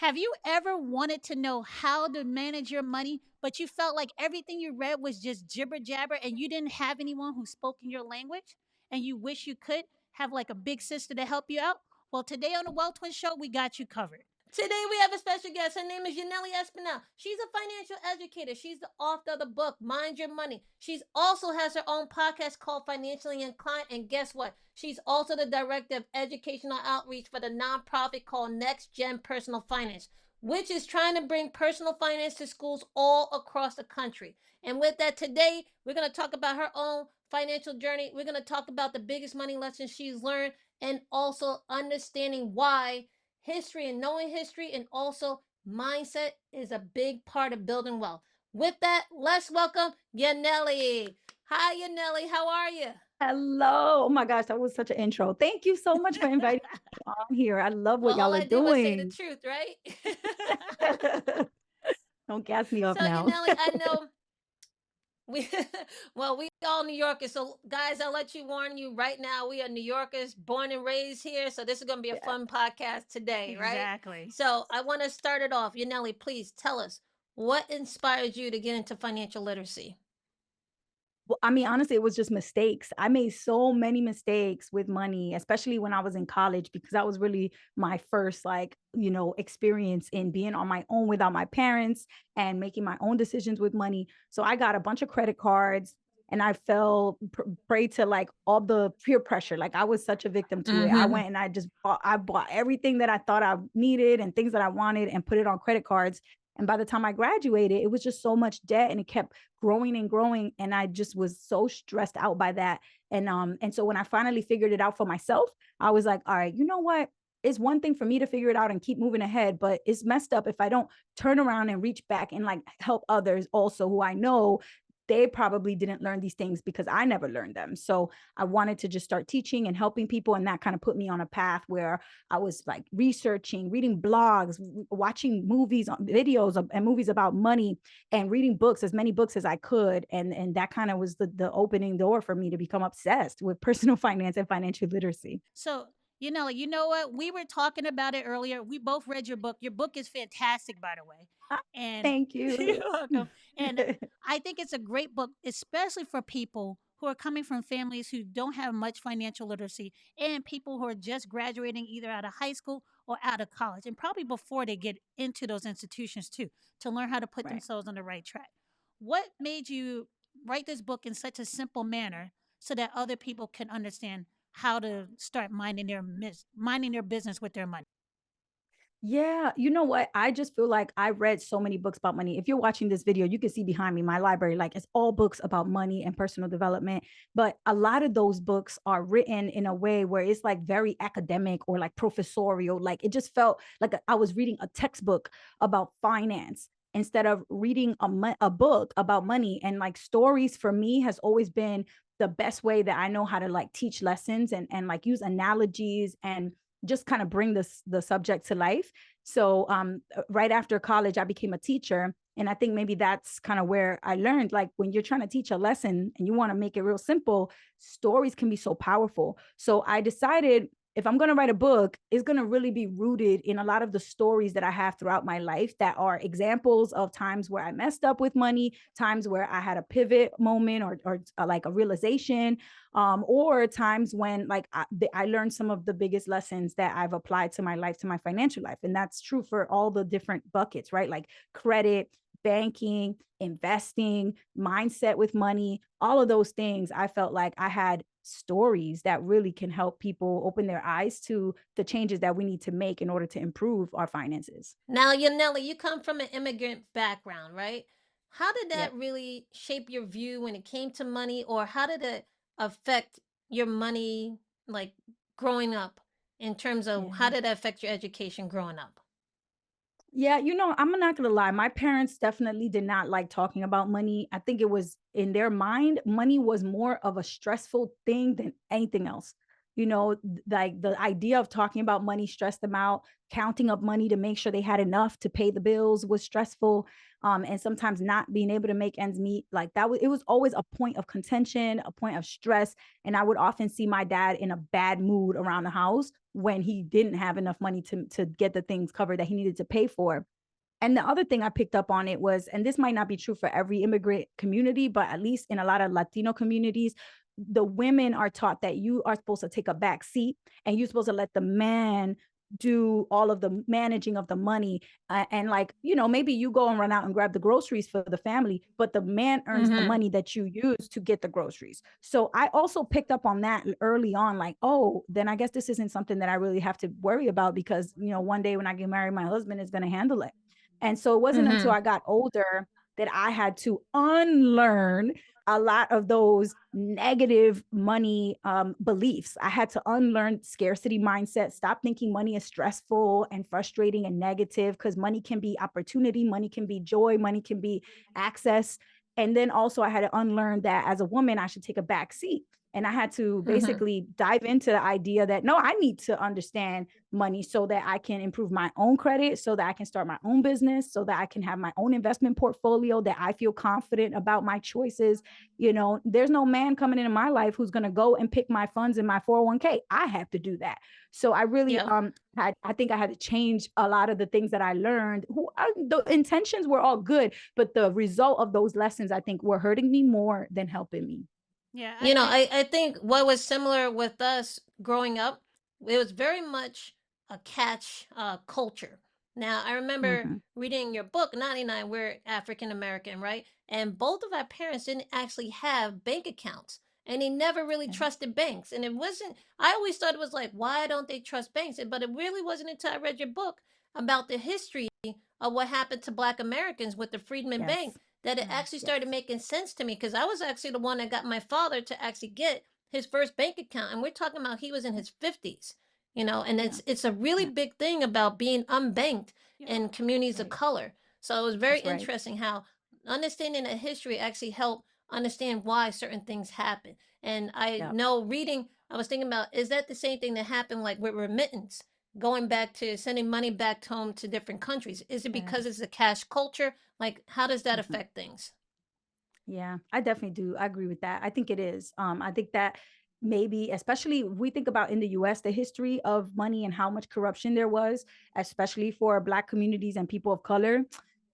Have you ever wanted to know how to manage your money, but you felt like everything you read was just jibber jabber and you didn't have anyone who spoke in your language and you wish you could have like a big sister to help you out? Well, today on the Well Twin Show, we got you covered. Today we have a special guest. Her name is Yaneli Espinal. She's a financial educator. She's the author of the book Mind Your Money. She's also has her own podcast called Financially Inclined. And guess what? She's also the director of educational outreach for the nonprofit called Next Gen Personal Finance, which is trying to bring personal finance to schools all across the country. And with that, today we're going to talk about her own financial journey. We're going to talk about the biggest money lessons she's learned and also understanding why history and knowing history and also mindset is a big part of building wealth. With that, let's welcome Yaneli. Hi, Yaneli. How are you? Hello. Oh my gosh, that was such an intro. Thank you so much for inviting me on here. I love Well, what all y'all are I did was say the doing. truth, right? Don't gas me up So, now. Yaneli, I know we well, we all New Yorkers. So, guys, I'll let you warn you right now. We are New Yorkers, born and raised here. So, this is going to be a Yeah. fun podcast today, right? Exactly. So, I want to start it off. Yaneli, please tell us what inspired you to get into financial literacy. Well, I mean, honestly, it was just mistakes. I made so many mistakes with money, especially when I was in college, because that was really my first, like, experience in being on my own without my parents and making my own decisions with money. So I got a bunch of credit cards and I fell prey to like all the peer pressure. Like I was such a victim to it. I Mm-hmm. went and I bought everything that I thought I needed and things that I wanted and put it on credit cards. And by the time I graduated, it was just so much debt and it kept growing and growing, and I just was so stressed out by that. And so when I finally figured it out for myself, I was like, all right, you know what, it's one thing for me to figure it out and keep moving ahead, but it's messed up if I don't turn around and reach back and like help others also who I know they probably didn't learn these things because I never learned them. So I wanted to just start teaching and helping people. And that kind of put me on a path where I was like researching, reading blogs, watching movies, videos and movies about money, and reading books, as many books as I could. And that kind of was the opening door for me to become obsessed with personal finance and financial literacy. So, you know what? We were talking about it earlier. We both read your book. Your book is fantastic, by the way. Ah, And thank you're you. welcome. And I think it's a great book, especially for people who are coming from families who don't have much financial literacy and people who are just graduating either out of high school or out of college, and probably before they get into those institutions too, to learn how to put Right. themselves on the right track. What made you write this book in such a simple manner so that other people can understand how to start minding their business with their money? Yeah, you know what? I just feel like I read so many books about money. If you're watching this video, you can see behind me my library, like it's all books about money and personal development. But a lot of those books are written in a way where it's like very academic or like professorial. Like it just felt like I was reading a textbook about finance instead of reading a book about money. And like stories for me has always been the best way that I know how to like teach lessons and like use analogies and just kind of bring the subject to life. So right after college, I became a teacher. And I think maybe that's kind of where I learned like when you're trying to teach a lesson and you want to make it real simple, stories can be so powerful. So I decided if I'm going to write a book, it's going to really be rooted in a lot of the stories that I have throughout my life that are examples of times where I messed up with money, times where I had a pivot moment or like a realization, or times when like I learned some of the biggest lessons that I've applied to my life, to my financial life. And that's true for all the different buckets, right? Like credit, banking, investing, mindset with money, all of those things. I felt like I had stories that really can help people open their eyes to the changes that we need to make in order to improve our finances. Now, Yanela, you come from an immigrant background, right? How did Yep. that really shape your view when it came to money, or how did it affect your money, like growing up, in terms of how Yeah. did it affect your education growing up? Yeah, I'm not gonna lie. My parents definitely did not like talking about money. I think it was in their mind, money was more of a stressful thing than anything else. like the idea of talking about money stressed them out. Counting up money to make sure they had enough to pay the bills was stressful. And sometimes not being able to make ends meet, like that was, it was always a point of contention, a point of stress. And I would often see my dad in a bad mood around the house when he didn't have enough money to get the things covered that he needed to pay for. And the other thing I picked up on it was, and this might not be true for every immigrant community, but at least in a lot of Latino communities, the women are taught that you are supposed to take a back seat and you're supposed to let the man do all of the managing of the money. And like, maybe you go and run out and grab the groceries for the family, but the man earns the Mm-hmm. money that you use to get the groceries. So I also picked up on that early on, like, oh, then I guess this isn't something that I really have to worry about because, one day when I get married, my husband is going to handle it. And so it wasn't until Mm-hmm. I got older that I had to unlearn a lot of those negative money beliefs. I had to unlearn scarcity mindset, stop thinking money is stressful and frustrating and negative, because money can be opportunity, money can be joy, money can be access. And then also I had to unlearn that as a woman, I should take a back seat. And I had to Mm-hmm. basically dive into the idea that no, I need to understand money so that I can improve my own credit, so that I can start my own business, so that I can have my own investment portfolio, that I feel confident about my choices. There's no man coming into my life who's going to go and pick my funds in my 401k. I have to do that. So I really Yeah. I think I had to change a lot of the things that I learned. The intentions were all good, but the result of those lessons, I think, were hurting me more than helping me. Yeah, I think what was similar with us growing up, it was very much a catch culture. Now, I remember Mm-hmm. reading your book, 99, we're African American, right? And both of our parents didn't actually have bank accounts. And they never really Yeah. trusted banks. And it wasn't, I always thought it was like, why don't they trust banks? But it really wasn't until I read your book about the history of what happened to Black Americans with the Freedmen Bank Yes. that it actually Yes. started making sense to me because I was actually the one that got my father to actually get his first bank account, and we're talking about he was in his 50s, and Yeah. it's a really Yeah. big thing about being unbanked yeah, in communities of Right. color. So it was very That's right. interesting how understanding that history actually helped understand why certain things happen. And I Yeah. know reading, I was thinking about, is that the same thing that happened like with remittance? Going back to sending money back home to different countries. Is it because it's Yes. a cash culture? Like, how does that Mhm. affect things? Yeah, I definitely do. I agree with that. I think it is. I think that maybe, especially if we think about in the US, the history of money and how much corruption there was, especially for Black communities and people of color,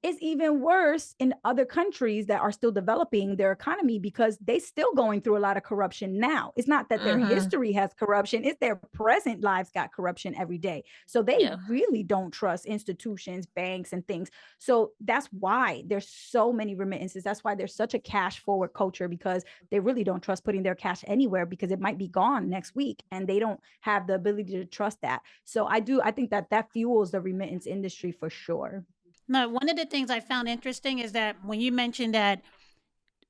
is even worse in other countries that are still developing their economy because they still going through a lot of corruption now. It's not that their Mm-hmm. history has corruption, it's their present lives got corruption every day. So they Yeah. really don't trust institutions, banks, and things. So that's why there's so many remittances. That's why there's such a cash forward culture, because they really don't trust putting their cash anywhere because it might be gone next week and they don't have the ability to trust that. So I think that that fuels the remittance industry for sure. no. One of the things I found interesting is that when you mentioned that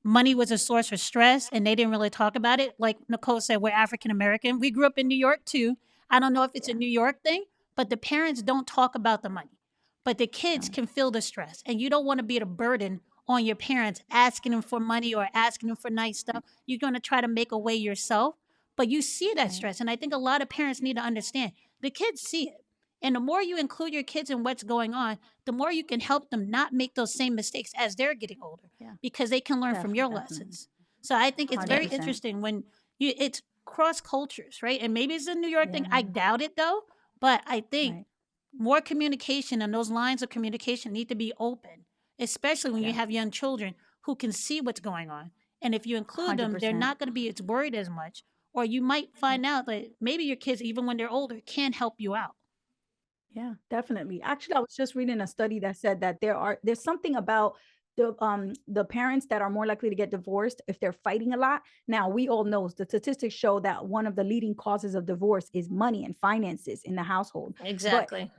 money was a source of stress and they didn't really talk about it. Like Nicole said, we're African American. We grew up in New York too. I don't know if it's a Yeah. New York thing, but the parents don't talk about the money. But the kids No. can feel the stress. And you don't want to be the burden on your parents asking them for money or asking them for nice stuff. Right. You're going to try to make a way yourself. But you see that Right. stress. And I think a lot of parents need to understand the kids see it. And the more you include your kids in what's going on, the more you can help them not make those same mistakes as they're getting older Yeah. because they can learn from your Definitely. lessons. So I think it's very 100%. interesting when it's cross cultures, right? And maybe it's a New York thing. I Yeah. doubt it though, but I think Right. more communication and those lines of communication need to be open, especially when you Yeah. have young children who can see what's going on. And if you include them, they're 100%. not going to be as worried as much. Or you might Yeah. find out that maybe your kids, even when they're older, can help you out. Yeah, definitely. Actually, I was just reading a study that said that there's something about the parents that are more likely to get divorced if they're fighting a lot. Now, we all know the statistics show that one of the leading causes of divorce is money and finances in the household. But Exactly.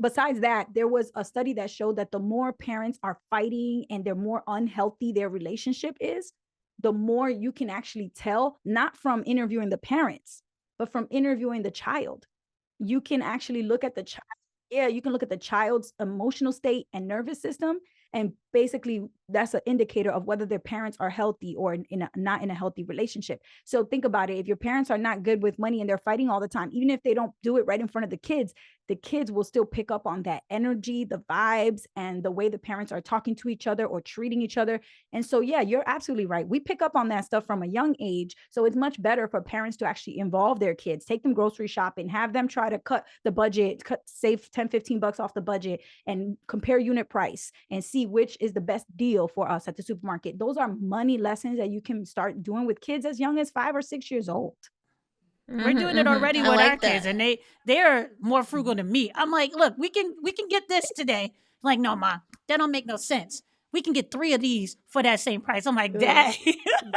besides that, there was a study that showed that the more parents are fighting and the more unhealthy their relationship is, the more you can actually tell, not from interviewing the parents, but from interviewing the child. You can actually look at the child. Yeah, you can look at the child's emotional state and nervous system and basically that's an indicator of whether their parents are healthy or not in a healthy relationship. So think about it. If your parents are not good with money and they're fighting all the time, even if they don't do it right in front of the kids will still pick up on that energy, the vibes, and the way the parents are talking to each other or treating each other. And so, yeah, you're absolutely right. We pick up on that stuff from a young age. So it's much better for parents to actually involve their kids, take them grocery shopping, have them try to cut the budget, save 10, 15 bucks off the budget and compare unit price and see which is the best deal for us at the supermarket. Those are money lessons that you can start doing with kids as young as 5 or 6 years old. We're doing it already I with our like kids, that. and they're more frugal than me. I'm like, look, we can get this today. Like, no, ma, that don't make no sense. We can get 3 of these for that same price. I'm like, Good. dang.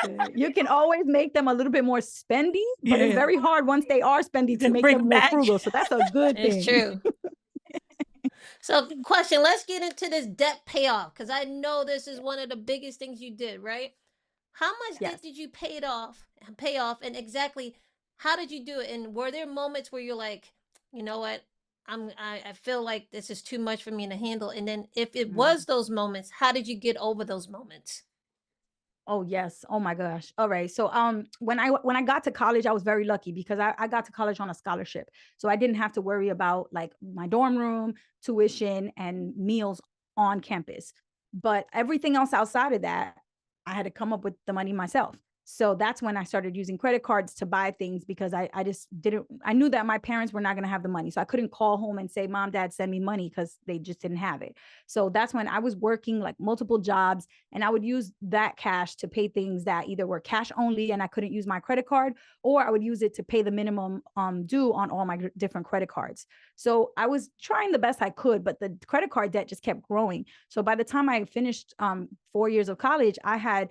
Good. You can always make them a little bit more spendy, but it's Yeah. very hard once they are spendy to To make bring them more back. frugal. So that's a good It's thing. true. So, question, let's get into this debt payoff because I know this is one of the biggest things you did, right? How much debt Yes. did you pay off, and exactly how did you do it? And were there moments where you're like, you know what, I feel like this is too much for me to handle? And then if it Mm. was those moments, how did you get over those moments? Oh yes. Oh my gosh. All right. So when I got to college, I was very lucky because I got to college on a scholarship. So I didn't have to worry about like my dorm room, tuition, and meals on campus. But everything else outside of that, I had to come up with the money myself. So that's when I started using credit cards to buy things because I just didn't, I knew that my parents were not going to have the money. So I couldn't call home and say, Mom, Dad, send me money because they just didn't have it. So that's when I was working like multiple jobs and I would use that cash to pay things that either were cash only and I couldn't use my credit card, or I would use it to pay the minimum due on all my different credit cards. So I was trying the best I could, but the credit card debt just kept growing. So by the time I finished 4 years of college, I had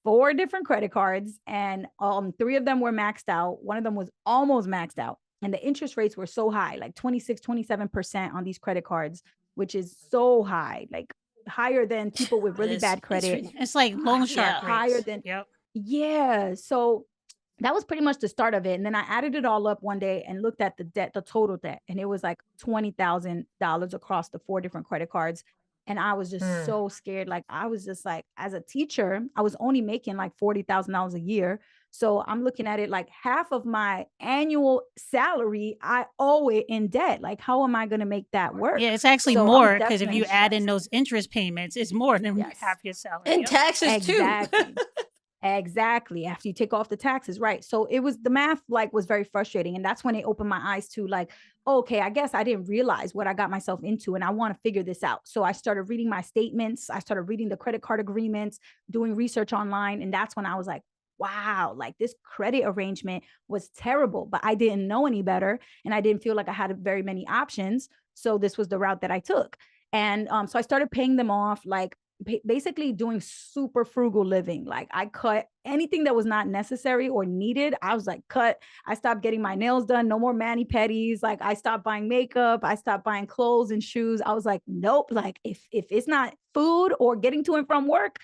4 different credit cards and 3 of them were maxed out. One of them was almost maxed out. And the interest rates were so high, like 26, 27% on these credit cards, which is so high, like higher than people with really It's bad credit, It's like loan shark yeah. higher rates. than, Yep. yeah. So that was pretty much the start of it. And then I added it all up one day and looked at the debt, the total debt, and it was like $20,000 across the 4 different credit cards. And I was just Mm. so scared. Like I was just like, as a teacher, I was only making like $40,000 a year. So I'm looking at it like half of my annual salary, I owe it in debt. Like, how am I going to make that Yeah, work? it's actually So I'm more because if definitely you add in stressed. those interest payments, it's more than Yes, half your salary. And Yep. taxes too. exactly. Exactly. After you take off the taxes, right? So it was the math like was very frustrating. And that's when it opened my eyes to like, okay, I guess I didn't realize what I got myself into and I want to figure this out. So I started reading my statements. I started reading the credit card agreements, doing research online. And that's when I was like, wow, like this credit arrangement was terrible, but I didn't know any better. And I didn't feel like I had very many options. So this was the route that I took. And so I started paying them off like basically doing super frugal living. Like I cut anything that was not necessary or needed. I was like, cut. I stopped getting my nails done. No more mani pedis. Like I stopped buying makeup. I stopped buying clothes and shoes. I was like, nope. Like if it's not food or getting to and from work,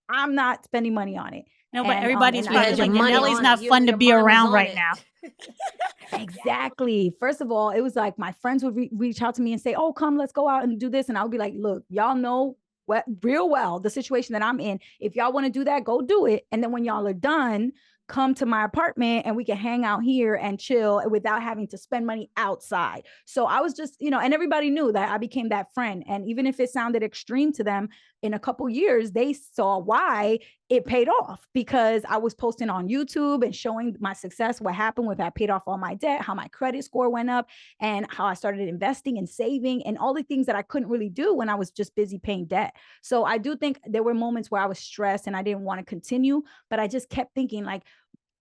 I'm not spending money on it. No, but everybody's And You I probably had just your like, money knew Yaneli's on it. not Your fun to your be mind was around on right it. now. exactly. First of all, it was like my friends would reach out to me and say, "Oh, come, let's go out and do this," and I would be like, "Look, y'all know what real well the situation that I'm in. If y'all want to do that, go do it. And then when y'all are done, come to my apartment and we can hang out here and chill without having to spend money outside." So I was just, and everybody knew that I became that friend. And even if it sounded extreme to them, in a couple years, they saw why it paid off because I was posting on YouTube and showing my success, what happened with I paid off all my debt, how my credit score went up, and how I started investing and saving and all the things that I couldn't really do when I was just busy paying debt. So I do think there were moments where I was stressed and I didn't want to continue, but I just kept thinking like,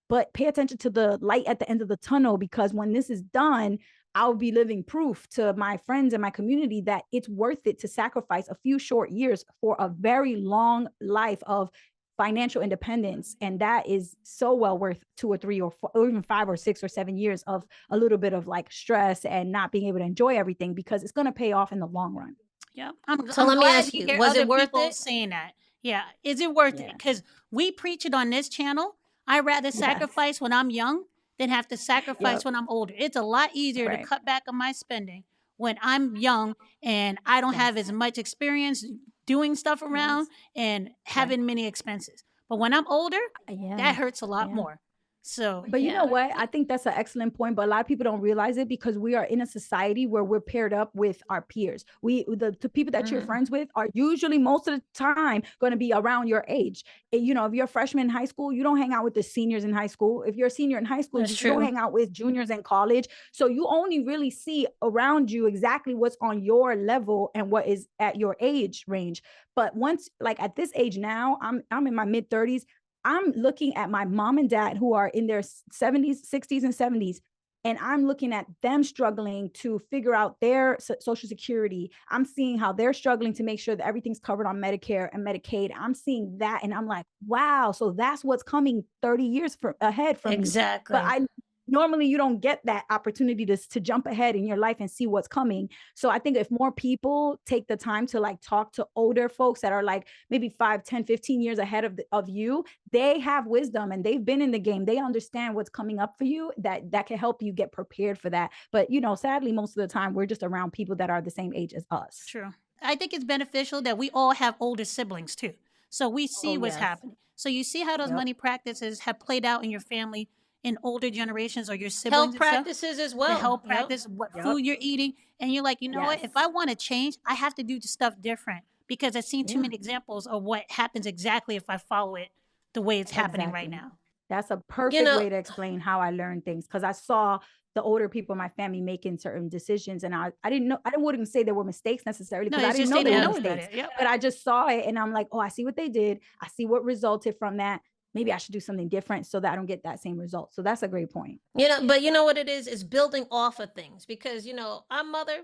but pay attention to the light at the end of the tunnel because when this is done, I'll be living proof to my friends and my community that it's worth it to sacrifice a few short years for a very long life of financial independence. And that is so well worth 2 or 3 or even 5 or 6 or 7 years of a little bit of like stress and not being able to enjoy everything because it's going to pay off in the long run. Yeah, So I'm let me glad ask to you, hear was other it worth people it? saying that. Yeah, is it worth it? Yeah. Because we preach it on this channel. I'd rather Yes. sacrifice when I'm young than have to sacrifice Yep. when I'm older. It's a lot easier to Right. cut back on my spending when I'm young and I don't have Yes. as much experience. doing stuff around Yes. and Right. having many expenses. But when I'm older, Yeah. that hurts a lot Yeah. more. So, But you know yeah. what? I think that's an excellent point, but a lot of people don't realize it because we are in a society where we're paired up with our peers. The people that you're Mm-hmm. friends with are usually most of the time going to be around your age. You know, if you're a freshman in high school, you don't hang out with the seniors in high school. If you're a senior in high school, That's you don't true. hang out with juniors in college. So you only really see around you exactly what's on your level and what is at your age range. But once, like at this age now, I'm in my mid 30s. I'm looking at my mom and dad who are in their 70s, 60s, and 70s, and I'm looking at them struggling to figure out their social security. I'm seeing how they're struggling to make sure that everything's covered on Medicare and Medicaid. I'm seeing that, and I'm like, wow, so that's what's coming 30 years ahead for me. But Exactly. I normally you don't get that opportunity to jump ahead in your life and see what's coming. So I think if more people take the time to like talk to older folks that are like maybe 5, 10, 15 years ahead of you, they have wisdom and they've been in the game. They understand what's coming up for you, that can help you get prepared for that. But you know, sadly, most of the time we're just around people that are the same age as us. True. I think it's beneficial that we all have older siblings too. So we see Oh what's yes. happening. So you see how those Yep. money practices have played out in your family in older generations or your siblings Health and stuff. practices as The well. health Yep. practice, what Yep. food you're eating. And you're like, you know what? Yes. If I want to change, I have to do the stuff different because I've seen too Yeah. many examples of what happens exactly if I follow it the way it's happening right Exactly. now. That's a You perfect know, way to explain how I learned things because I saw the older people in my family making certain decisions and I didn't know, I wouldn't say there were mistakes necessarily No, because I it's didn't just know they they didn't were know any yeah. mistakes, better. Yep. but I just saw it and I'm like, oh, I see what they did. I see what resulted from that. Maybe I should do something different so that I don't get that same result. So that's a great point. But you know what it is building off of things because our mother,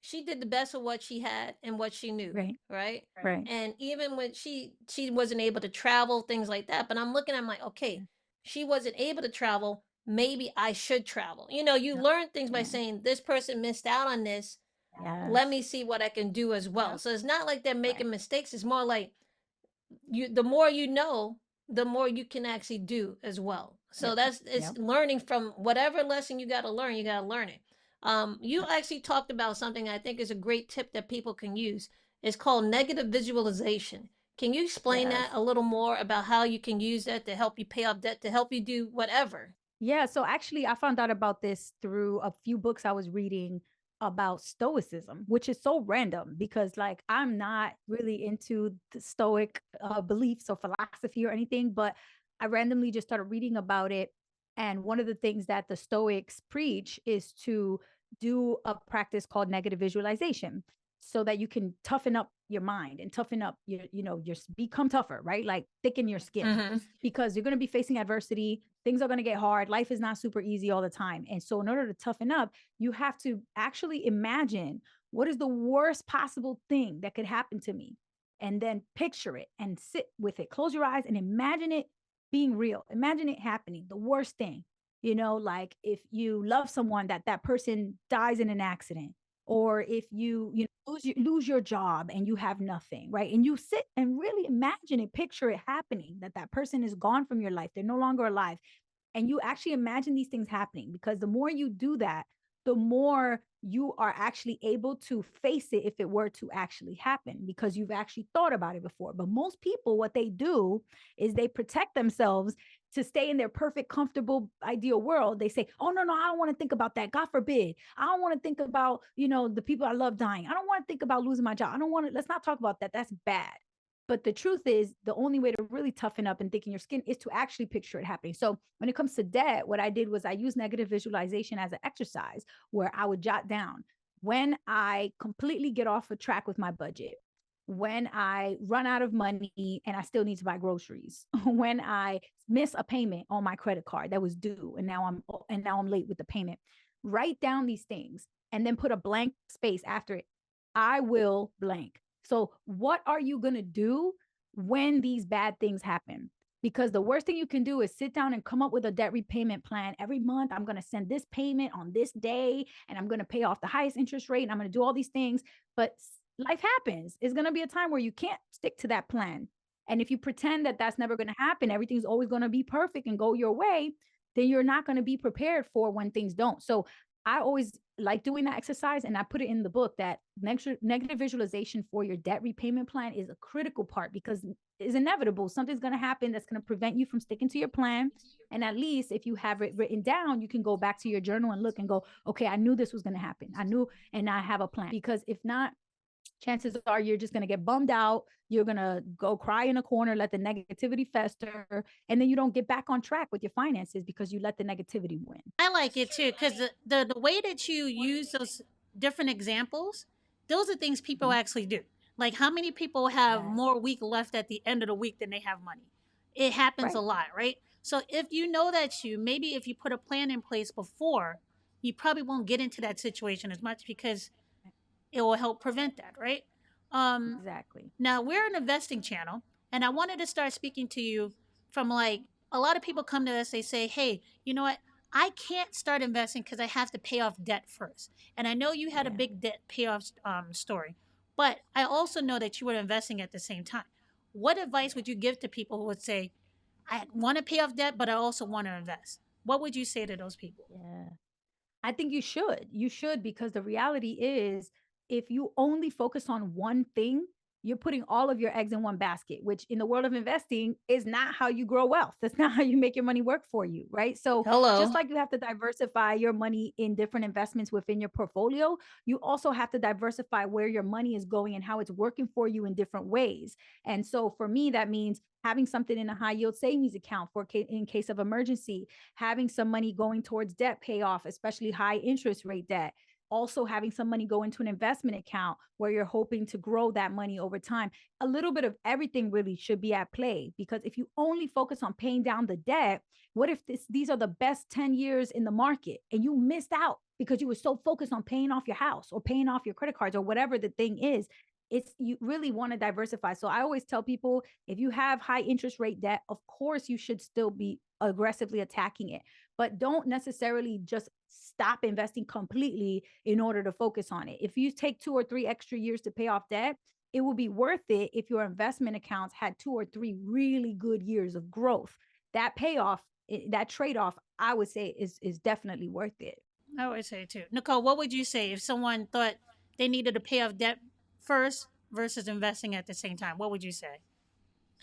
she did the best of what she had and what she knew, Right. right? Right. And even when she wasn't able to travel, things like that. But I'm looking at like, okay, she wasn't able to travel. Maybe I should travel. You Yeah. learn things by Yeah. saying this person missed out on this. Yes. Let me see what I can do as well. Yep. So it's not like they're Right. making mistakes. It's more like the more you know, the more you can actually do as well. So Yep. it's Yep. learning from whatever lesson you got to learn it. You Yep. actually talked about something I think is a great tip that people can use. It's called negative visualization. Can you explain Yes. that a little more about how you can use that to help you pay off debt, to help you do whatever? Yeah, so actually, I found out about this through a few books I was reading about stoicism, which is so random because, like, I'm not really into the stoic beliefs or philosophy or anything, but I randomly just started reading about it. And one of the things that the Stoics preach is to do a practice called negative visualization so that you can toughen up your mind and toughen up your become tougher, right? Like thicken your skin Mm-hmm. because you're going to be facing adversity. Things are going to get hard. Life is not super easy all the time. And so, in order to toughen up, you have to actually imagine what is the worst possible thing that could happen to me. And then picture it and sit with it. Close your eyes and imagine it being real. Imagine it happening, the worst thing. Like if you love someone, that person dies in an accident, or if you lose your job and you have nothing, right? And you sit and really imagine it, picture it happening, that person is gone from your life, they're no longer alive, and you actually imagine these things happening, because the more you do that, the more you are actually able to face it if it were to actually happen, because you've actually thought about it before. But most people, what they do is they protect themselves to stay in their perfect, comfortable, ideal world. They say, oh, no, no, I don't want to think about that. God forbid. I don't want to think about, the people I love dying. I don't want to think about losing my job. I don't want to, let's not talk about that. That's bad. But the truth is, the only way to really toughen up and thicken your skin is to actually picture it happening. So when it comes to debt, what I did was I used negative visualization as an exercise where I would jot down when I completely get off a track with my budget, when I run out of money and I still need to buy groceries, when I miss a payment on my credit card that was due and now I'm late with the payment. Write down these things and then put a blank space after it. I will blank. So, what are you going to do when these bad things happen? Because the worst thing you can do is sit down and come up with a debt repayment plan. Every month, I'm going to send this payment on this day, and I'm going to pay off the highest interest rate, and I'm going to do all these things. But life happens. It's going to be a time where you can't stick to that plan. And if you pretend that that's never going to happen, everything's always going to be perfect and go your way, then you're not going to be prepared for when things don't. So, I always like doing that exercise, and I put it in the book that negative visualization for your debt repayment plan is a critical part, because it's inevitable. Something's going to happen that's going to prevent you from sticking to your plan. And at least if you have it written down, you can go back to your journal and look and go, okay, I knew this was going to happen. I knew, and I have a plan. Because if not, chances are you're just going to get bummed out. You're going to go cry in a corner, let the negativity fester, and then you don't get back on track with your finances because you let the negativity win. I like it too because the way that you use those different examples, those are things people Mhm. actually do. Like how many people have Yes. more week left at the end of the week than they have money? It happens a Right. lot, right? So if you know that you maybe if you put a plan in place before, you probably won't get into that situation as much because it will help prevent that, right? Um, Exactly. Now we're an investing channel, and I wanted to start speaking to you from like a lot of people come to us. They say, "Hey, you know what? I can't start investing because I have to pay off debt first." And I know you had a Yeah. big debt payoff story, but I also know that you were investing at the same time. What advice would you give to people who would say, "I want to pay off debt, but I also want to invest"? What would you say to those people? Yeah. I think you should. You should, because the reality is, if you only focus on one thing, you're putting all of your eggs in one basket, which in the world of investing is not how you grow wealth. That's not how you make your money work for you, right? So, just Hello. like you have to diversify your money in different investments within your portfolio, you also have to diversify where your money is going and how it's working for you in different ways. And so, for me, that means having something in a high yield savings account for in case of emergency, having some money going towards debt payoff, especially high interest rate debt. Also, having some money go into an investment account where you're hoping to grow that money over time. A little bit of everything really should be at play, because if you only focus on paying down the debt, what if these are the best 10 years in the market and you missed out because you were so focused on paying off your house or paying off your credit cards or whatever the thing is? It's, you really want to diversify. So I always tell people, if you have high interest rate debt, of course you should still be aggressively attacking it, but don't necessarily just stop investing completely in order to focus on it. If you take 2 or 3 extra years to pay off debt, it will be worth it if your investment accounts had 2 or 3 really good years of growth. That payoff, that trade-off, I would say is definitely worth it. I would say too. Nicole, what would you say if someone thought they needed to pay off debt first versus investing at the same time? What would you say?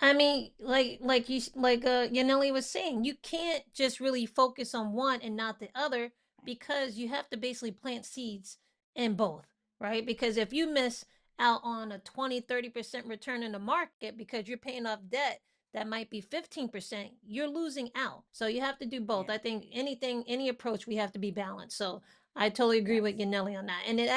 I mean, Yaneli was saying, you can't just really focus on one and not the other, because you have to basically plant seeds in both, right? Because if you miss out on a 20-30% return in the market because you're paying off debt that might be 15%, you're losing out. So you have to do both. Yeah. I think any approach, we have to be balanced. So I totally agree with Yes. Yaneli on that. And it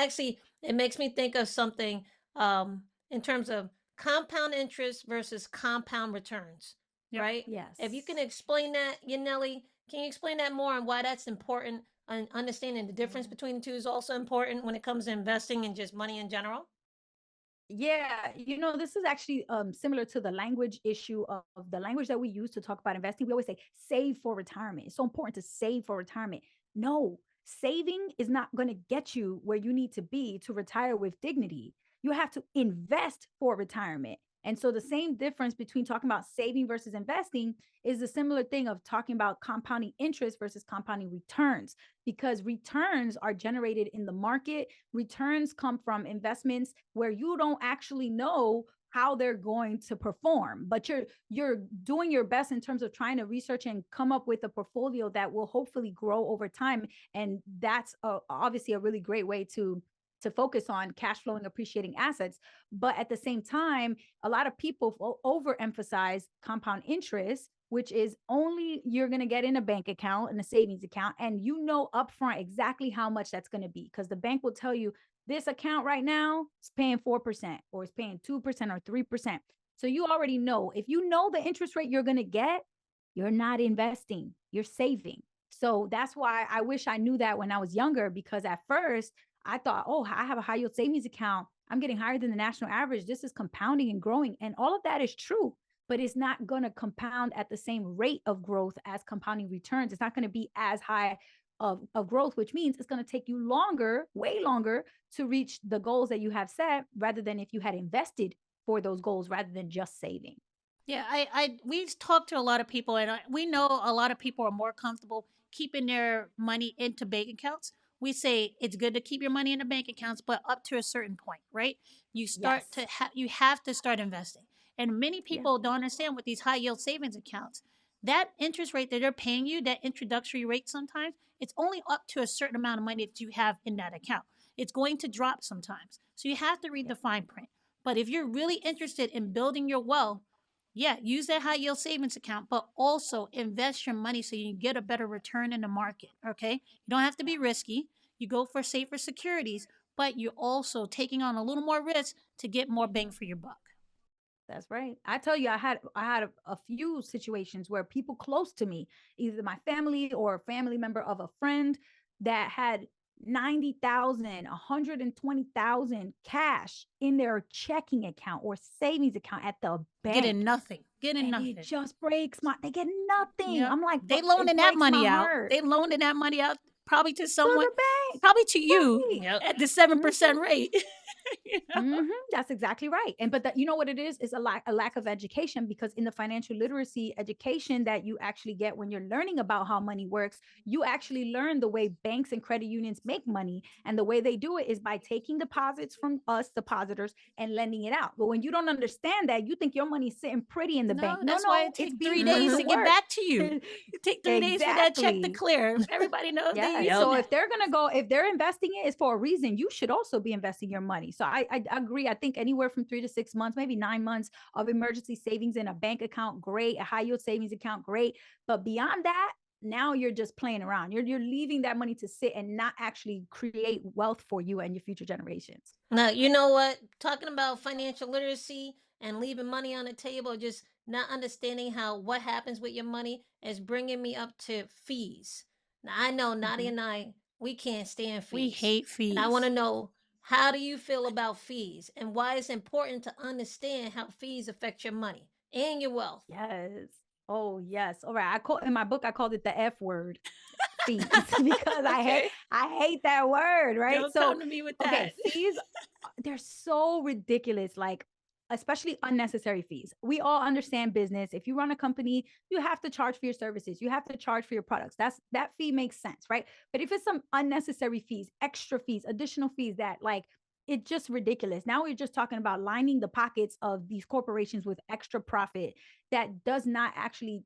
makes me think of something in terms of compound interest versus compound returns, Yep. right? If you can Yes. explain that, Yaneli, can you explain that more and why that's important? And understanding the difference Yeah. between the two is also important when it comes to investing and just money in general. Yeah, this is actually similar to the language issue of the language that we use to talk about investing. We always say save for retirement. It's so important to save for retirement. No, saving is not going to get you where you need to be to retire with dignity. You have to invest for retirement. And so the same difference between talking about saving versus investing is a similar thing of talking about compounding interest versus compounding returns, because returns are generated in the market. Returns come from investments where you don't actually know how they're going to perform, but you're doing your best in terms of trying to research and come up with a portfolio that will hopefully grow over time. And that's obviously a really great way to focus on cash flowing appreciating assets. But at the same time, a lot of people overemphasize compound interest, which is only you're going to get in a bank account and a savings account, and upfront exactly how much that's going to be, because the bank will tell you this account right now is paying 4% or it's paying 2% or 3%. So you already know, if you know the interest rate you're going to get, you're not investing, you're saving. So that's why I wish I knew that when I was younger, because at first I thought, oh, I have a high yield savings account. I'm getting higher than the national average. This is compounding and growing. And all of that is true, but it's not going to compound at the same rate of growth as compounding returns. It's not going to be as high of growth, which means it's going to take you longer, way longer, to reach the goals that you have set, rather than if you had invested for those goals rather than just saving. Yeah, we've talked to a lot of people, and we know a lot of people are more comfortable keeping their money into bank accounts. we say it's good to keep your money in the bank accounts, but up to a certain point, right? Yes. You have to start investing. And many Yeah. people don't understand with these high yield savings accounts, that interest rate that they're paying you, that introductory rate sometimes, it's only up to a certain amount of money that you have in that account. It's going to drop sometimes. So you have to read Yeah. the fine print. But if you're really interested in building your wealth, yeah, use that high yield savings account, but also invest your money so you can get a better return in the market. Okay. You don't have to be risky. You go for safer securities, but you're also taking on a little more risk to get more bang for your buck. That's right. I tell you, I had a few situations where people close to me, either my family or a family member of a friend, that had 90,000, 120,000 cash in their checking account or savings account at the Getting bank. nothing. Getting And it nothing. just breaks my, they get nothing. Yep. I'm like, They it loaning that breaks my money out. heart They loaning that money out probably to to someone, the bank. probably to you Right. Yep. at the 7% Mhm. rate. You know? That's exactly right. And but that, you know what it is a lack of education, because in the financial literacy education that you actually get when you're learning about how money works, you actually learn the way banks and credit unions make money, and the way they do it is by taking deposits from us depositors and lending it out. But when you don't understand that, you think your money's sitting pretty in the bank. No, No, that's why no, it it's takes being three put days to to get work. back to you. It take 3 days for that check to Exactly. clear. Everybody knows they Yes. using Yep. So that. if they're investing it, it's for a reason. You should also be investing your money. So I agree. I think anywhere from 3 to 6 months, maybe 9 months of emergency savings in a bank account, great. A high yield savings account, great. But beyond that, now you're just playing around. You're leaving that money to sit and not actually create wealth for you and your future generations. Now, you know what? Talking about financial literacy and leaving money on the table, just not understanding how what happens with your money is bringing me up to fees. Now, I know Nadia Mhm. and I, we can't stand We fees. hate And I want fees. to know, how do you feel about fees and why it's important to understand how fees affect your money and your wealth? Yes. Oh, yes. All right. I call in my book, I called it the F word, fees, because Okay. I hate that word, right? Don't So, come to me with okay, that. fees, they're so ridiculous, like especially unnecessary fees. We all understand business. If you run a company, you have to charge for your services. You have to charge for your products. That fee makes sense, right? But if it's some unnecessary fees, extra fees, additional fees that like it's just ridiculous. Now we're just talking about lining the pockets of these corporations with extra profit that does not actually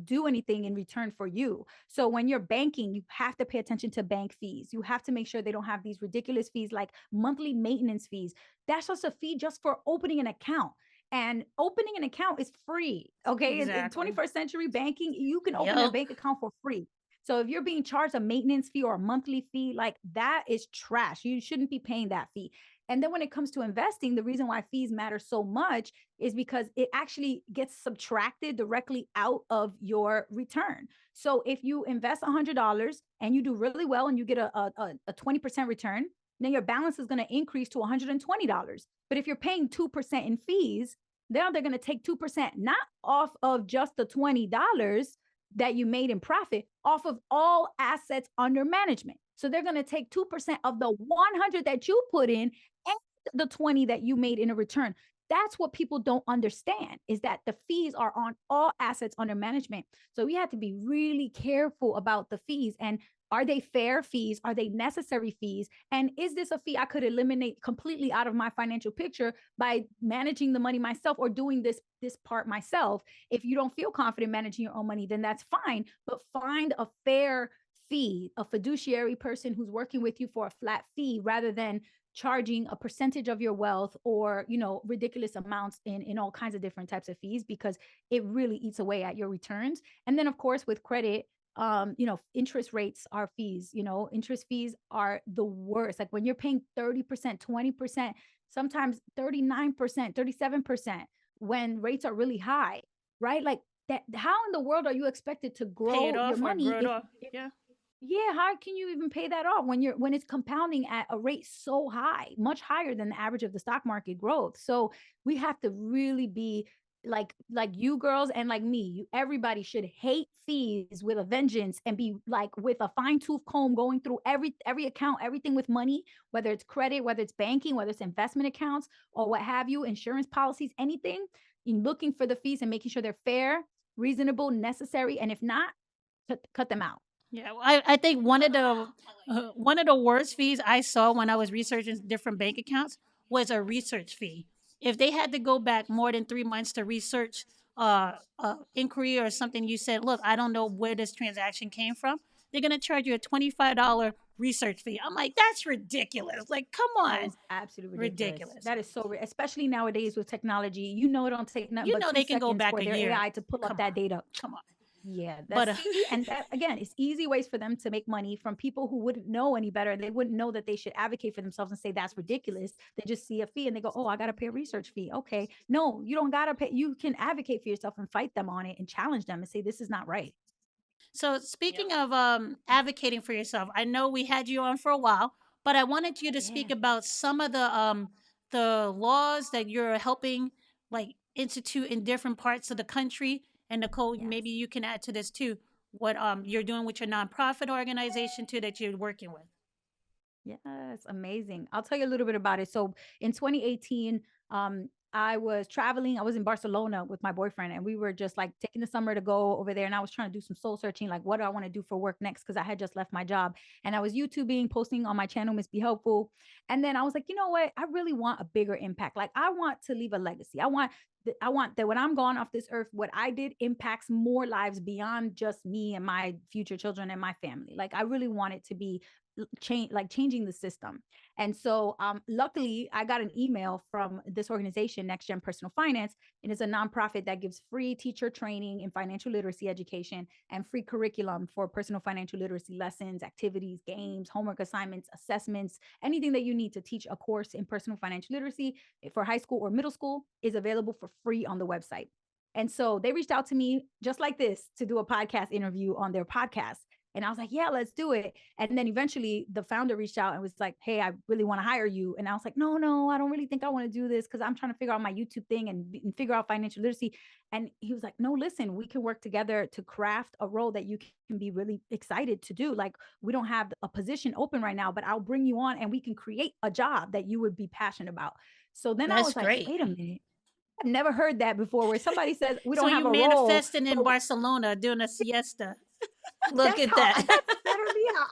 do anything in return for you. So when you're banking, you have to pay attention to bank fees. You have to make sure they don't have these ridiculous fees like monthly maintenance fees. That's just a fee just for opening an account. And opening an account is free. Okay. In Exactly. 21st century banking, you can open a Yep. bank account for free. So if you're being charged a maintenance fee or a monthly fee, like that is trash. You shouldn't be paying that fee. And then when it comes to investing, the reason why fees matter so much is because it actually gets subtracted directly out of your return. So if you invest $100 and you do really well and you get a 20% return, then your balance is going to increase to $120. But if you're paying 2% in fees, now they're going to take 2% not off of just the $20 that you made in profit, off of all assets under management. So they're going to take 2% of the 100 that you put in and the 20 that you made in a return. That's what people don't understand, is that the fees are on all assets under management. So we have to be really careful about the fees, and are they fair fees? Are they necessary fees? And is this a fee I could eliminate completely out of my financial picture by managing the money myself or doing this part myself? If you don't feel confident managing your own money, then that's fine, but find a fair fee, a fiduciary person who's working with you for a flat fee rather than charging a percentage of your wealth or ridiculous amounts in all kinds of different types of fees, because it really eats away at your returns. And then of course with credit, interest rates are fees. Interest fees are the worst. Like when you're paying 30%, 20%, sometimes 39%, 37%, when rates are really high, right? Like that, how in the world are you expected to Pay it grow your off or money grow it if off. Yeah. yeah, how can you even pay that off when it's compounding at a rate so high, much higher than the average of the stock market growth? So we have to really be like you girls and like me. Everybody should hate fees with a vengeance and be like with a fine tooth comb going through every account, everything with money, whether it's credit, whether it's banking, whether it's investment accounts or what have you, insurance policies, anything, in looking for the fees and making sure they're fair, reasonable, necessary, and if not, cut them out. Yeah, well, I think one of the worst fees I saw when I was researching different bank accounts was a research fee. If they had to go back more than 3 months to research inquiry or something, you said, "Look, I don't know where this transaction came from," they're gonna charge you a $25 research fee. I'm like, that's ridiculous. Like, come That on, is absolutely ridiculous. ridiculous. That is so, especially nowadays with technology. You know, it don't take nothing You but know two they can go seconds back for a their year. AI to pull up Come that on, data. come on. Yeah, But that's see, and that again, it's easy ways for them to make money from people who wouldn't know any better. They wouldn't know that they should advocate for themselves and say that's ridiculous. They just see a fee and they go, "Oh, I got to pay a research fee." Okay, no, you don't got to pay. You can advocate for yourself and fight them on it and challenge them and say this is not right. So speaking of advocating for yourself, I know we had you on for a while, but I wanted you to Yeah. speak about some of the laws that you're helping like institute in different parts of the country. And Nicole, maybe Yes. you can add to this too. What you're doing with your nonprofit organization too that you're working with. Yes, amazing. I'll tell you a little bit about it. So in 2018, I was traveling. I was in Barcelona with my boyfriend, and we were just like taking the summer to go over there. And I was trying to do some soul searching, like what do I want to do for work next? Because I had just left my job, and I was YouTubing, posting on my channel, Miss Be Helpful. And then I was like, you know what? I really want a bigger impact. Like I want to leave a legacy. I want that when I'm gone off this earth, what I did impacts more lives beyond just me and my future children and my family. Like I really want it to be changing the system. And so luckily I got an email from this organization, Next Gen Personal Finance, and it's a nonprofit that gives free teacher training in financial literacy education and free curriculum for personal financial literacy lessons, activities, games, homework assignments, assessments, anything that you need to teach a course in personal financial literacy for high school or middle school is available for free on the website. And so they reached out to me just like this to do a podcast interview on their podcast. And I was like, yeah, let's do it. And then eventually the founder reached out and was like, hey, I really want to hire you. And I was like, no, I don't really think I want to do this because I'm trying to figure out my YouTube thing and figure out financial literacy. And he was like, no, listen, we can work together to craft a role that you can be really excited to do. Like, we don't have a position open right now, but I'll bring you on and we can create a job that you would be passionate about. So then I That's was like, great. wait a minute. I've never heard that before where somebody says we So don't have you a role, manifesting in but Barcelona doing a siesta. Look that's at how that. that's literally how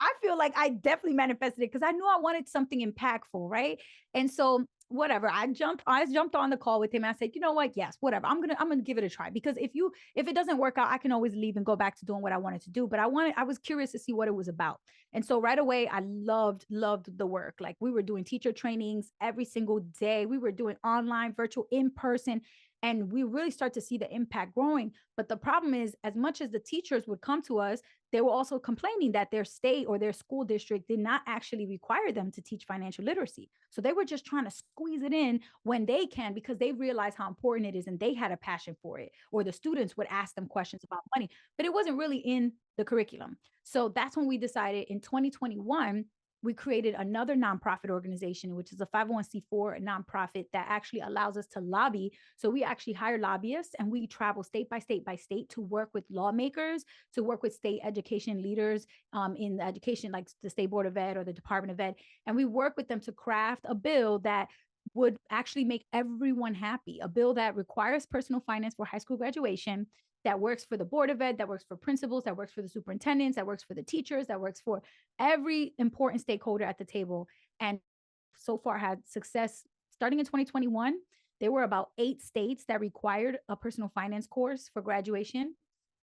I feel like I definitely manifested it because I knew I wanted something impactful, right? And so whatever, I jumped on the call with him. I said, you know what? Yes, whatever. I'm gonna give it a try because if it doesn't work out, I can always leave and go back to doing what I wanted to do. But I was curious to see what it was about. And so right away, I loved the work. Like we were doing teacher trainings every single day. We were doing online, virtual, in person. And we really start to see the impact growing. But the problem is, as much as the teachers would come to us, they were also complaining that their state or their school district did not actually require them to teach financial literacy. So they were just trying to squeeze it in when they can because they realized how important it is and they had a passion for it. Or the students would ask them questions about money, but it wasn't really in the curriculum. So that's when we decided in 2021 we created another nonprofit organization, which is a 501c4 nonprofit that actually allows us to lobby. So we actually hire lobbyists and we travel state by state by state to work with lawmakers, to work with state education leaders in the education, like the State Board of Ed or the Department of Ed. And we work with them to craft a bill that would actually make everyone happy, a bill that requires personal finance for high school graduation, that works for the Board of Ed, that works for principals, that works for the superintendents, that works for the teachers, that works for every important stakeholder at the table. And so far had success. Starting in 2021, there were about 8 states that required a personal finance course for graduation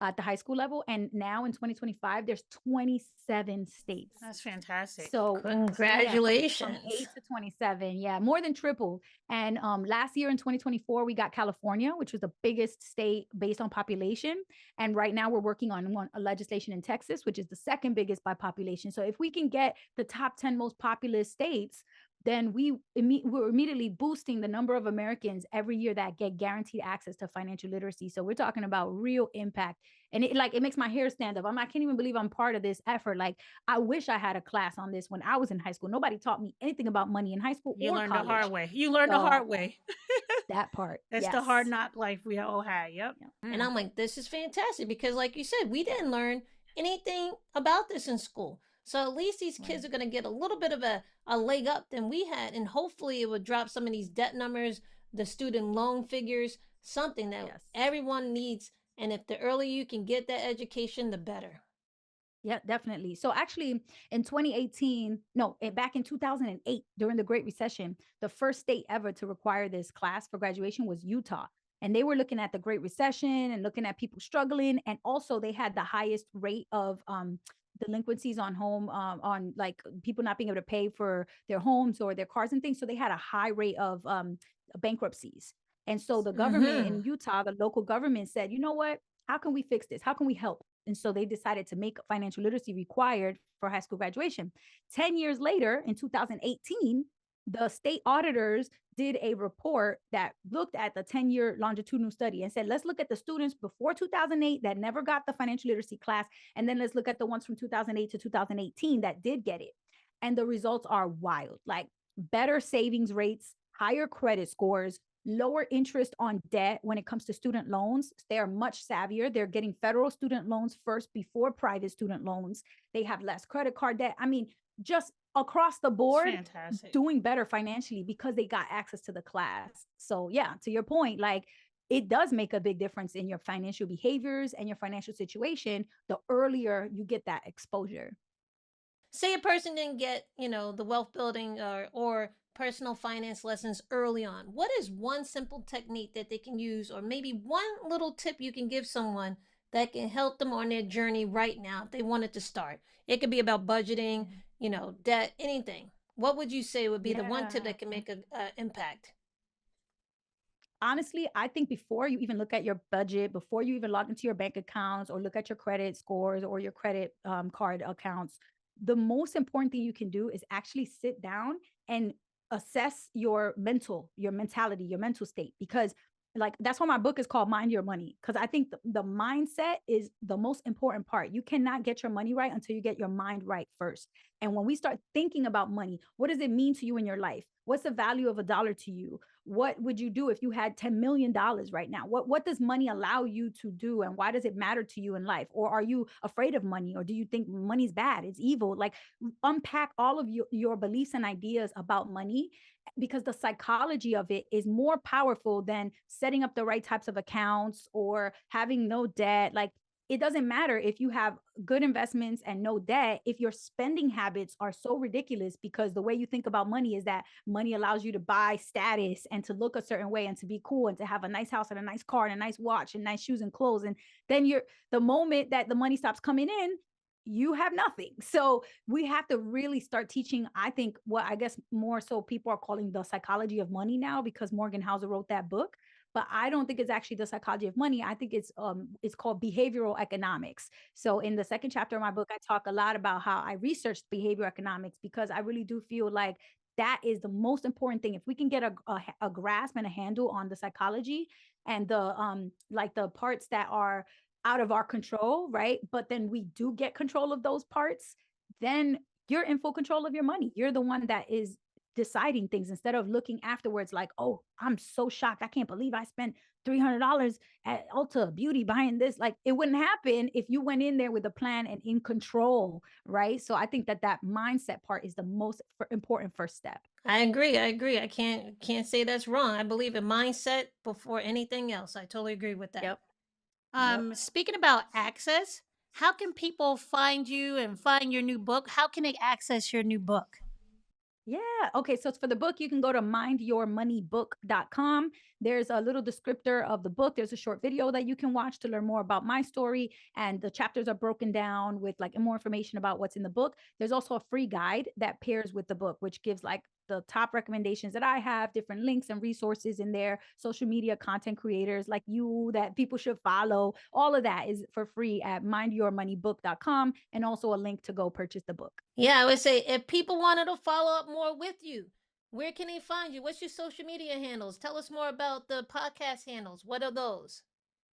at the high school level. And now in 2025, there's 27 states. That's fantastic. So yeah, from Congratulations. 8 to 27, yeah, more than triple. And last year in 2024, we got California, which was the biggest state based on population. And right now we're working on a legislation in Texas, which is the second biggest by population. So if we can get the top 10 most populous states, then we're immediately boosting the number of Americans every year that get guaranteed access to financial literacy. So we're talking about real impact. And it makes my hair stand up. I can't even believe I'm part of this effort. Like I wish I had a class on this when I was in high school. Nobody taught me anything about money in high school You or learned the hard college. way. You learned the So hard way. that part, That's the hard yes. knock life we all had. Yep. Yeah. And Mm. I'm like, this is fantastic because, like you said, we didn't learn anything about this in school. So at least these Right. kids are going to get a little bit of a leg up than we had. And hopefully it would drop some of these debt numbers, the student loan figures, something that Yes. everyone needs. And if the earlier you can get that education, the better. Yeah, definitely. So actually in 2018, no, back in 2008, during the Great Recession, the first state ever to require this class for graduation was Utah. And they were looking at the Great Recession and looking at people struggling. And also they had the highest rate of delinquencies on home, on like people not being able to pay for their homes or their cars and things. So they had a high rate of bankruptcies. And so the government Mm-hmm. in Utah, the local government said, you know what? How can we fix this? How can we help? And so they decided to make financial literacy required for high school graduation. 10 years later, in 2018, the state auditors did a report that looked at the 10-year longitudinal study and said, let's look at the students before 2008 that never got the financial literacy class. And then let's look at the ones from 2008 to 2018 that did get it. And the results are wild, like better savings rates, higher credit scores, lower interest on debt when it comes to student loans. They are much savvier. They're getting federal student loans first before private student loans. They have less credit card debt. I mean, just across the It's board, fantastic. doing better financially because they got access to the class. So, yeah, to your point, like it does make a big difference in your financial behaviors and your financial situation the earlier you get that exposure. Say a person didn't get, the wealth building or personal finance lessons early on. What is one simple technique that they can use, or maybe one little tip you can give someone that can help them on their journey right now if they wanted to start? It could be about budgeting, debt, anything. What would you say would be the one tip Yeah. that can make a impact? Honestly, I think before you even look at your budget, before you even log into your bank accounts or look at your credit scores or your credit card accounts, the most important thing you can do is actually sit down and assess your mentality, your mental state. Because, like, that's why my book is called Mind Your Money. Because I think the mindset is the most important part. You cannot get your money right until you get your mind right first. And when we start thinking about money, what does it mean to you in your life? What's the value of a dollar to you? What would you do if you had $10 million right now? What does money allow you to do, and why does it matter to you in life? Or are you afraid of money, or do you think money's bad, it's evil? Like, unpack all of your beliefs and ideas about money, because the psychology of it is more powerful than setting up the right types of accounts or having no debt. Like, it doesn't matter if you have good investments and no debt if your spending habits are so ridiculous, because the way you think about money is that money allows you to buy status and to look a certain way and to be cool and to have a nice house and a nice car and a nice watch and nice shoes and clothes. And then the moment that the money stops coming in, you have nothing. So we have to really start teaching, I think, what I guess more so people are calling the psychology of money now, because Morgan Housel wrote that book. But I don't think it's actually the psychology of money. I think it's called behavioral economics. So in the second chapter of my book, I talk a lot about how I researched behavioral economics, because I really do feel like that is the most important thing. If we can get a grasp and a handle on the psychology and the like the parts that are out of our control, right? But then we do get control of those parts, then you're in full control of your money. You're the one that is deciding things, instead of looking afterwards like, oh, I'm so shocked, I can't believe I spent $300 at Ulta Beauty buying this. Like, it wouldn't happen if you went in there with a plan and in control, right? So I think that mindset part is the most important first step. I agree. I agree. I can't say that's wrong. I believe in mindset before anything else. I totally agree with that. Yep. Yep. Speaking about access, how can people find you and find your new book? How can they access your new book? Yeah. Okay. So for the book, you can go to mindyourmoneybook.com. There's a little descriptor of the book. There's a short video that you can watch to learn more about my story. And the chapters are broken down with like more information about what's in the book. There's also a free guide that pairs with the book, which gives like the top recommendations that I have, different links and resources in there, social media content creators like you that people should follow. All of that is for free at mindyourmoneybook.com, and also a link to go purchase the book. Yeah, I would say if people wanted to follow up more with you, where can they find you? What's your social media handles? Tell us more about the podcast handles. What are those?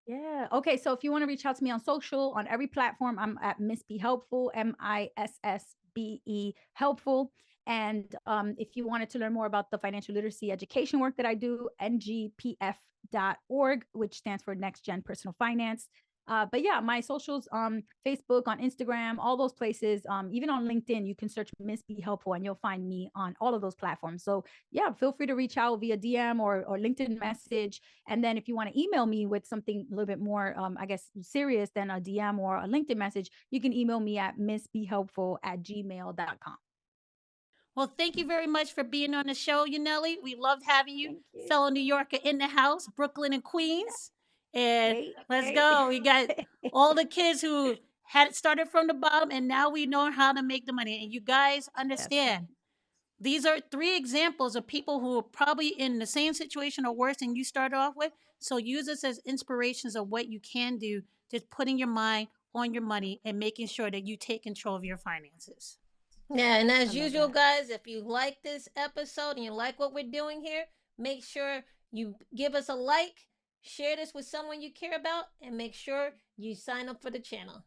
Yeah. Okay. So if you want to reach out to me on social, on every platform, I'm at Miss Be Helpful, MISSBE Helpful. And if you wanted to learn more about the financial literacy education work that I do, ngpf.org, which stands for Next Gen Personal Finance. But yeah, my socials, Facebook, on Instagram, all those places, even on LinkedIn, you can search Miss Be Helpful and you'll find me on all of those platforms. So yeah, feel free to reach out via DM or LinkedIn message. And then if you want to email me with something a little bit more, I guess, serious than a DM or a LinkedIn message, you can email me at missbehelpful@gmail.com. Well, thank you very much for being on the show, Yaneli. We loved having you, Thank you. fellow New Yorker in the house, Brooklyn and Queens. And Yay, let's yay. go. We got all the kids who had started from the bottom, and now we know how to make the money. And you guys Yes. understand. These are three examples of people who are probably in the same situation or worse than you started off with. So use this as inspirations of what you can do, just putting your mind on your money and making sure that you take control of your finances. Yeah, and I as love usual, that. guys, if you like this episode and you like what we're doing here, make sure you give us a like, share this with someone you care about, and make sure you sign up for the channel.